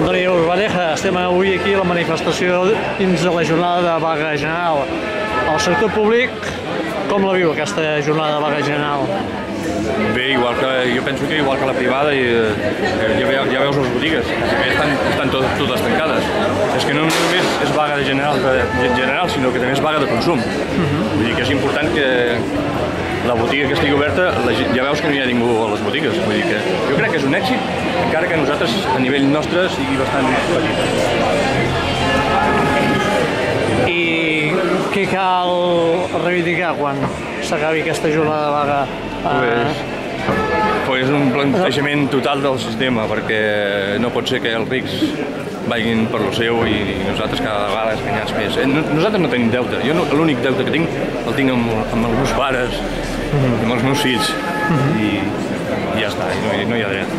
Antoni Valleja, estem avui aquí a la manifestació dins de la jornada de vaga general. El sector públic, com la viu aquesta jornada de vaga general? Bé, jo penso que igual que la privada, ja veus les botigues, estan totes tancades. És que no només és vaga general, sinó que també és vaga de consum. Vull dir que és important que la botiga que estigui oberta, ja veus que no hi ha ningú a les botigues. Vull dir que jo crec que és un èxit, encara que nosaltres, a nivell nostre, sigui bastant petit. I què cal reivindicar quan s'acabi aquesta jornada de vaga? És un plantejament total del sistema, perquè no pot ser que els rics vagin per lo seu i nosaltres cada vegada escanyats més. Nosaltres no tenim deute. Jo l'únic deute que tinc el tinc amb els meus pares, amb els meus fills, i ja està, no hi ha dret.